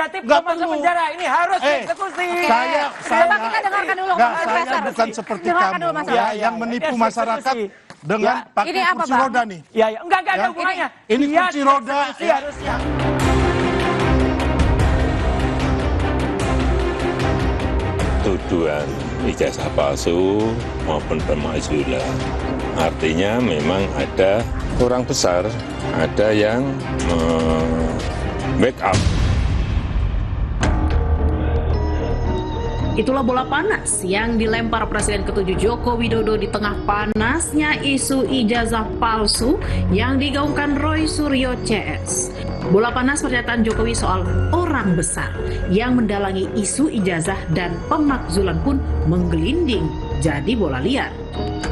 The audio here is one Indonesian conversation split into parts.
berarti masuk penjara. Ini harus dieksekusi. Coba kita dengarkan dulu Mas Faisal. Bukan seperti kamu yang menipu masyarakat dengan pakai kursi roda nih. Iya, enggak ada hubungannya. Ini kursi roda harusnya. Tuduhan ijazah palsu maupun pemakzulan. Artinya memang ada orang besar, ada yang backup. Itulah bola panas yang dilempar Presiden ke-7 Joko Widodo di tengah panasnya isu ijazah palsu yang digaungkan Roy Suryo CS. Bola panas pernyataan Jokowi soal orang besar yang mendalangi isu ijazah dan pemakzulan pun menggelinding jadi bola liar.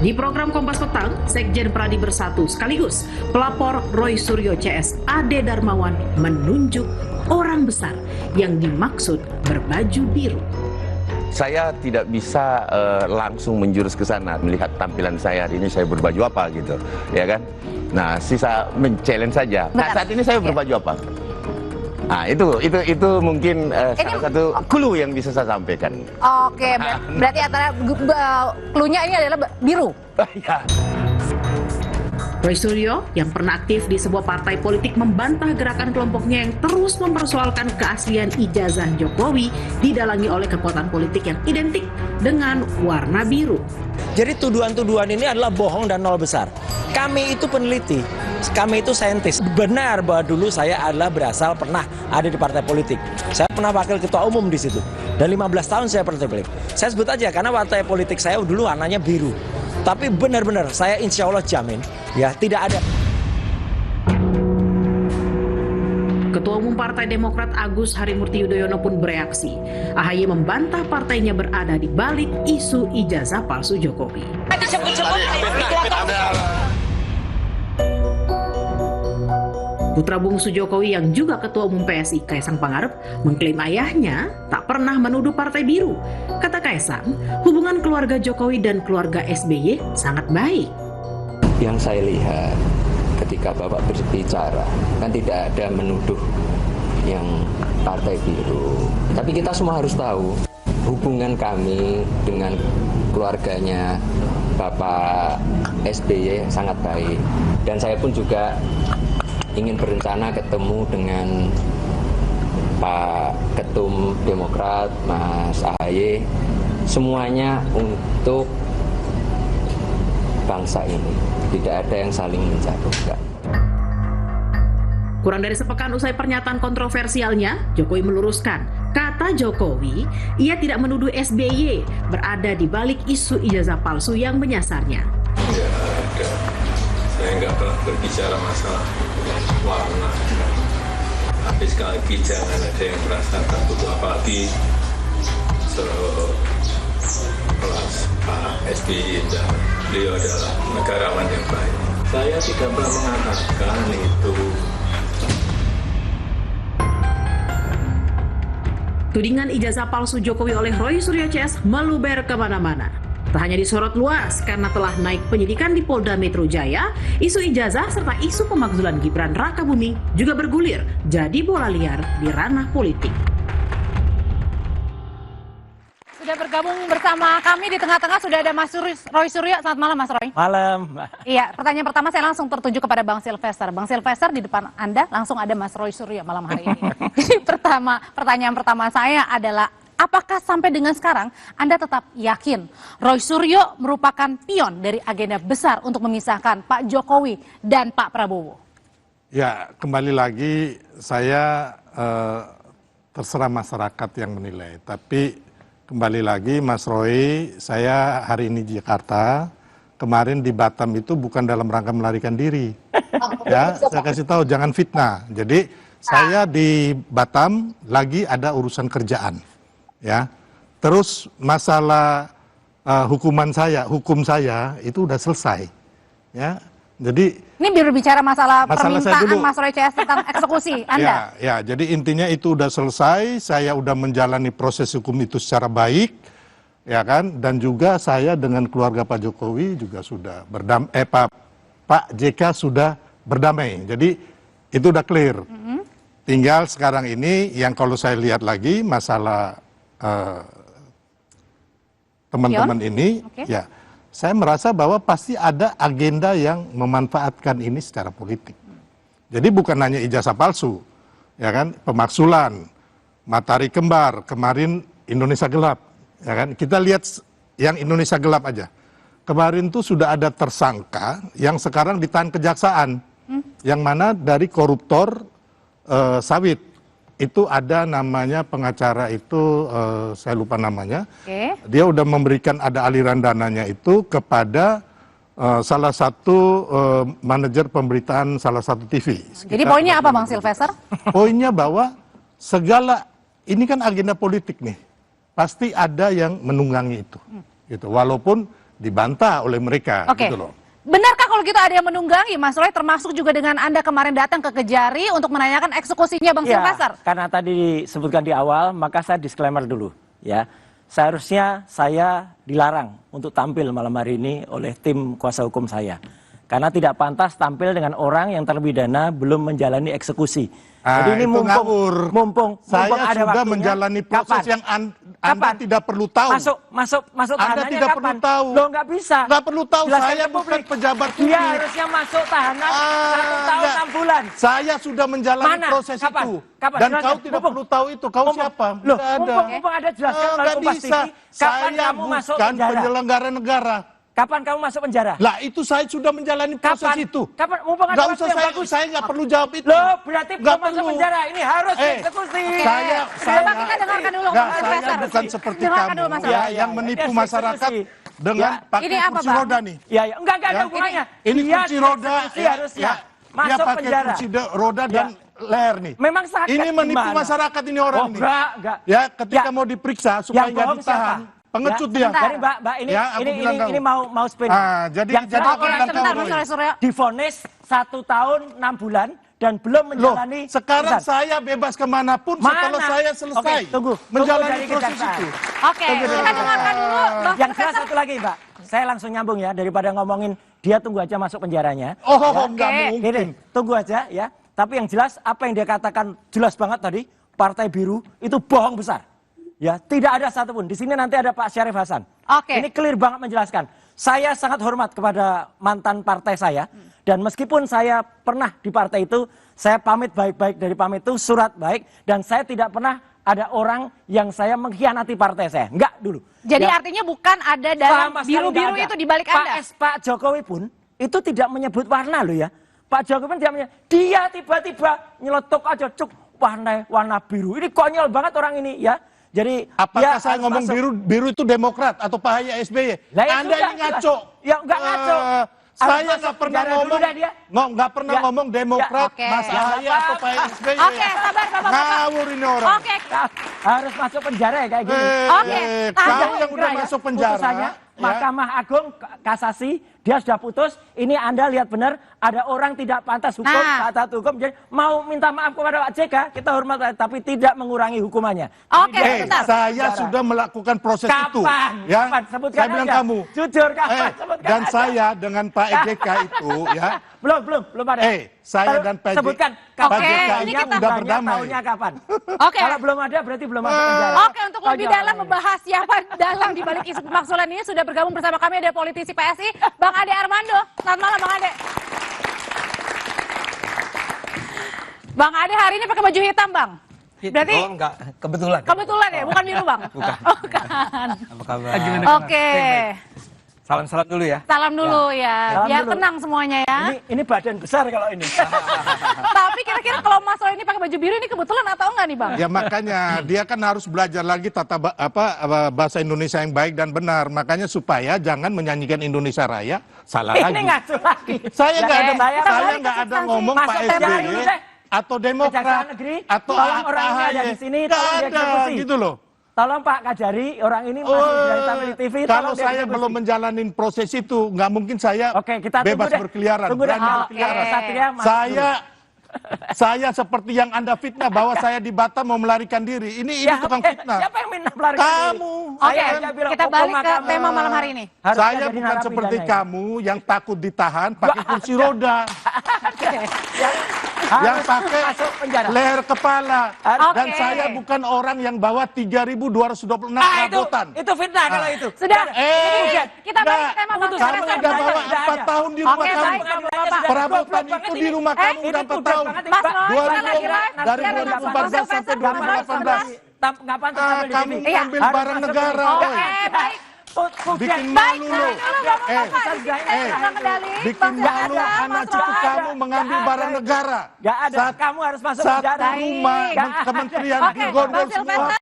Di program Kompas Petang, Sekjen Pradi Bersatu sekaligus pelapor Roy Suryo CS Ade Darmawan menunjuk orang besar yang dimaksud berbaju biru. Saya tidak bisa langsung menjurus ke sana melihat tampilan saya hari ini saya berbaju apa gitu, ya kan? Nah, sisa men-challenge saja. Nah, saat ini saya berbaju apa? Nah, itu mungkin salah satu clue yang bisa saya sampaikan. Oke, berarti antara clue-nya ini adalah biru. Ya. Roy Suryo yang pernah aktif di sebuah partai politik membantah gerakan kelompoknya yang terus mempersoalkan keaslian ijazah Jokowi didalangi oleh kekuatan politik yang identik dengan warna biru. Jadi tuduhan-tuduhan ini adalah bohong dan nol besar. Kami itu peneliti, kami itu saintis. Benar bahwa dulu saya adalah berasal pernah ada di partai politik. Saya pernah wakil ketua umum di situ. Dan 15 tahun saya partai politik. Saya sebut aja karena partai politik saya dulu warnanya biru. Tapi benar-benar saya insya Allah jamin ya tidak ada. Ketua Umum Partai Demokrat Agus Harimurti Yudhoyono pun bereaksi. AHY membantah partainya berada di balik isu ijazah palsu Jokowi. Putra bungsu Jokowi yang juga Ketua Umum PSI Kaisang Pangarep mengklaim ayahnya tak pernah menuduh Partai Biru. Kata Kaisang, hubungan keluarga Jokowi dan keluarga SBY sangat baik. Yang saya lihat ketika Bapak berbicara kan tidak ada menuduh yang Partai Biru. Tapi kita semua harus tahu hubungan kami dengan keluarganya Bapak SBY sangat baik. Dan saya pun juga ingin berencana ketemu dengan Pak Ketum Demokrat, Mas AHY, semuanya untuk bangsa ini. Tidak ada yang saling menjatuhkan. Kurang dari sepekan usai pernyataan kontroversialnya, Jokowi meluruskan, kata Jokowi, ia tidak menuduh SBY berada di balik isu ijazah palsu yang menyasarnya. Ya ada. Saya nggak pernah berbicara masalah warna. Tapi sekali lagi jangan ada yang merasa takut, apalagi sekelas Pak SBY dan beliau adalah negarawan yang baik. Saya tidak pernah mengatakan itu. Tudingan ijazah palsu Jokowi oleh Roy Suryo CS meluber kemana-mana. Tak hanya disorot luas karena telah naik penyidikan di Polda Metro Jaya, isu ijazah serta isu pemakzulan Gibran Rakabuming juga bergulir jadi bola liar di ranah politik. Sudah bergabung bersama kami di tengah-tengah sudah ada Mas Roy Suryo. Selamat malam Mas Roy. Malam. Iya, pertanyaan pertama saya langsung tertuju kepada Bang Silvester. Bang Silvester, di depan Anda langsung ada Mas Roy Suryo malam hari ini. Jadi pertanyaan pertama saya adalah, apakah sampai dengan sekarang Anda tetap yakin Roy Suryo merupakan pion dari agenda besar untuk memisahkan Pak Jokowi dan Pak Prabowo? Ya, kembali lagi saya terserah masyarakat yang menilai. Tapi kembali lagi Mas Roy, saya hari ini di Jakarta, kemarin di Batam itu bukan dalam rangka melarikan diri. Ya, saya kasih tahu jangan fitnah. Jadi saya di Batam lagi ada urusan kerjaan. Ya, terus masalah hukum saya itu udah selesai, ya. Jadi ini berbicara masalah permintaan dulu, Mas Roy CS tentang eksekusi Anda. Ya, jadi intinya itu udah selesai. Saya udah menjalani proses hukum itu secara baik, ya kan. Dan juga saya dengan keluarga Pak Jokowi juga sudah Pak JK sudah berdamai. Jadi itu udah clear. tinggal sekarang ini yang kalau saya lihat lagi masalah teman-teman ini, Oke. ya saya merasa bahwa pasti ada agenda yang memanfaatkan ini secara politik. Jadi bukan hanya ijazah palsu, ya kan, pemaksulan, matahari kembar, kemarin Indonesia gelap, ya kan. Kita lihat yang Indonesia gelap aja. Kemarin tuh sudah ada tersangka yang sekarang ditahan kejaksaan, yang mana dari koruptor sawit. Itu ada namanya pengacara itu, saya lupa namanya. Oke. Dia udah memberikan ada aliran dananya itu kepada salah satu manajer pemberitaan salah satu TV. Jadi poinnya apa Bang Silvester? Poinnya bahwa segala ini kan agenda politik nih, pasti ada yang menunggangi itu, gitu. Walaupun dibantah oleh mereka, Oke. gitu loh. Benarkah kalau gitu ada yang menunggangi, Mas Roy, termasuk juga dengan Anda kemarin datang ke Kejari untuk menanyakan eksekusinya Bang Ya, Silvester? karena tadi disebutkan di awal, maka saya disclaimer dulu. Ya, seharusnya saya dilarang untuk tampil malam hari ini oleh tim kuasa hukum saya. Karena tidak pantas tampil dengan orang yang terpidana belum menjalani eksekusi. Jadi ini itu ngawur. mumpung Saya ada sudah waktunya. menjalani proses Kapan? yang Anda tidak perlu tahu. Masuk Anda tahanannya tidak kapan? perlu tahu. Loh, nggak bisa. Nggak perlu tahu, Jelaskan saya ke bukan publik. pejabat Dia publik. harusnya masuk tahanan 1 tahun enggak. 6 bulan. Saya sudah menjalani Mana? proses Kapan? itu. Kapan? Dan Jelaskan. kau tidak Mumpung. perlu tahu itu. Kau siapa? Loh, Nggak ada. mumpung ada jelaskan melalui Nggak Kompas bisa. TV, kapan Saya kamu masuk bukan penjara? penyelenggara negara. Kapan kamu masuk penjara? Lah itu saya sudah menjalani proses Kapan? itu. Kapan? Mumpung ada Nggak waktu usah yang bagus. saya nggak perlu jawab itu. Loh, berarti Nggak belum masuk perlu. penjara. Ini harus dieksekusi. Saya Coba kita dengarkan dulu Nggak, Bang saya Silvester. bukan seperti Dengarkan kamu dulu Mas ya, Roy. yang menipu Eksekusi. masyarakat dengan Ya. pakai Ini apa, kursi Bang? roda nih. Ya, enggak ada Ya. hubungannya. Ini Dia kursi roda dieksekusi harusnya. dia Masuk pakai penjara. kursi roda dan leher nih. Memang sakit Ini menipu gimana? masyarakat ini orang Oh, nih. enggak. Ya, ketika Ya. mau diperiksa supaya Yang nggak bohong ditahan. siapa? Pengecut Ya, dia. Jadi Mbak ini Ya, aku bilang kamu. ini mau spin. Jadi yang jelas aku Oke, bilang sebentar kamu, Mas Roy. Roy Suryo. divonis 1 tahun 6 bulan dan belum Loh, menjalani. sekarang Bentar. saya bebas kemanapun setelah Mana? saya selesai Oke, tunggu menjalani dari proses kejaksaan. itu. Oke, kita dengarkan dulu Bang Yang jelas Silvester. satu lagi, Mbak. Saya langsung nyambung ya, daripada ngomongin dia tunggu aja masuk penjaranya. Oh, Oke. nggak mungkin. Ini, tunggu aja ya. Tapi yang jelas apa yang dia katakan jelas banget tadi, Partai Biru itu bohong besar. Ya, tidak ada satupun. Di sini nanti ada Pak Syarif Hasan. Oke. Ini clear banget menjelaskan. Saya sangat hormat kepada mantan partai saya. Dan meskipun saya pernah di partai itu, saya pamit baik-baik dari pamit itu, surat baik. Dan saya tidak pernah ada orang yang saya mengkhianati partai saya. Enggak dulu. Jadi Ya, artinya bukan ada dalam sama sekali biru-biru nggak ada. itu di balik Anda? Pak Jokowi pun itu tidak menyebut warna loh ya. Pak Jokowi pun tidak menyebut. Dia tiba-tiba nyeletuk aja, cuk, warna biru. Ini konyol banget orang ini ya. Jadi Apakah dia saya harus ngomong masuk. biru itu Demokrat atau Pak Haye SBY? Lah, ya Anda sudah, ini ngaco. Ya enggak ngaco. Harus Saya masuk nggak pernah penjara dulu ngomong, dah dia. nggak pernah Ya. ngomong Demokrat, Ya, oke. Mas Ya, Haye apa-apa. atau Pak SBY. Oke, sabar Bapak-Bapak. Ngawur ini orang. Oke. Harus masuk penjara ya kayak gini. Oke. Kamu Ada yang udah Segera ya, masuk penjara, putusannya, ya. Mahkamah Agung kasasi, dia sudah putus. Ini Anda lihat benar, ada orang tidak pantas hukum, Nah. taat hukum. Jadi mau minta maaf kepada Pak JK, kita hormat, tapi tidak mengurangi hukumannya. Oke, Jadi dia sebentar. Saya penjara. sudah melakukan proses itu. Kapan? Ya, Kapan? Sebutkan saya bilang aja. kamu. Jujur, kapan? Sebutkan Dan aja. saya dengan Pak JK itu, ya. Belum ada. Saya dan Pak JK. Sebutkan Pak Oke, JK ini itu kita- udah berdamai. Tahunnya kapan? Oke. Kalau belum ada berarti belum masuk penjara. Oke, untuk lebih dalam membahas siapa dalang di balik isu pemaksulan ini sudah bergabung bersama kami ada politisi PSI, Bang Ade Armando. Selamat malam, Bang Ade. Bang Ade hari ini pakai baju hitam, Bang. Berarti Oh enggak, kebetulan. kebetulan ya, bukan biru, Bang. Bukan. Oh, bukan. Apa kabar? Oke. Salam-salam dulu ya. Salam dulu ya, Salam biar dulu. tenang semuanya ya. Ini badan besar kalau ini. Tapi kira-kira kalau Mas Roy ini pakai baju biru ini kebetulan atau enggak nih, Bang? Ya makanya dia kan harus belajar lagi bahasa Indonesia yang baik dan benar. Makanya supaya jangan menyanyikan Indonesia Raya salah Ini lagi. ngaco lagi. Saya nggak ada, saya saya nggak ada ngomong Masuk Pak penjara SBY dulu deh. atau Demokrat Kejaksaan Negeri, atau tolong orang ini ada AHY. di sini, Nggak tolong ada dieksekusi. gitu loh. Tolong Pak Kajari, orang ini masih dari tampil di TV. Kalau tolong saya dieksekusi. belum menjalani proses itu, nggak mungkin saya Oke, kita tunggu bebas deh. berkeliaran. Tunggu deh. berani Oke. berkeliaran. Satria masuk dulu. Saya seperti yang Anda fitnah bahwa saya di Batam mau melarikan diri. Ini tukang fitnah. Siapa yang minta melarikan diri? Kamu. Oke, aja bilang, kita hukum balik ke mahkamah. tema malam hari ini. Harusnya Saya jadi bukan narapidana seperti ini. kamu yang takut ditahan pakai kursi roda. yang pakai masuk penjara. leher kepala. Dan Oke. saya bukan orang yang bawa 3.226 perabotan. Itu fitnah kalau itu. Sudah. Eh, Kita balik enggak. ke tema Bang Kamu Silvester. udah bawa 4 tahun di rumah Oke, kamu. baik, Bapak-bapak. Perabotan itu di rumah kamu udah 4 tahun. Mas Roy, kita lagi live. Dari Biar 2014 sampai 2018. Nggak pantas Ah, tampil di kamu sini. Iya. ngambil Harus barang masuk negara. ke sini. Oke, baik. Bikin Baik, malu tahan lo. dulu Bapak-bapak. Di sini saya pegang kendali. Bikin Bang malu Silvester, anak Mas cucu Roy. kamu mengambil barang negara. Nggak ada. Saat, Kamu harus masuk saat penjara. rumah Nggak ada. kementerian Oke, digondol Bang semua. Silvester.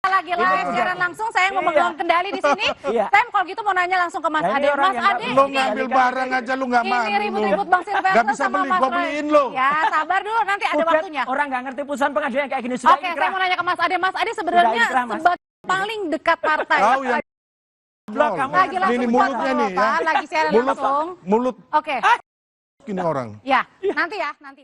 Lagi live siaran langsung, saya yang memegang kendali di sini. Iya. Saya kalau gitu mau nanya langsung ke Mas Nah, ini Ade. orang Mas yang Ade, nggak Lo ini ngambil barang aja lu nggak mau. ini ribut-ribut Bang Silvester Nggak bisa sama beli, Mas gua Roy. beliin lo. Ya, sabar dulu, nanti ada Udah, waktunya. orang nggak ngerti putusan pengadilan kayak gini. Sudah Oke, inkrah. saya mau nanya ke Mas Ade. Mas Ade sebenarnya inkrah, Mas. sebagai paling dekat partai. Tahu yang Blok kamu. Lagi langsung ini mulutnya nih ya. Lagi siaran Mulut langsung. mulut Oke, ini orang. ya, nanti ya, nanti.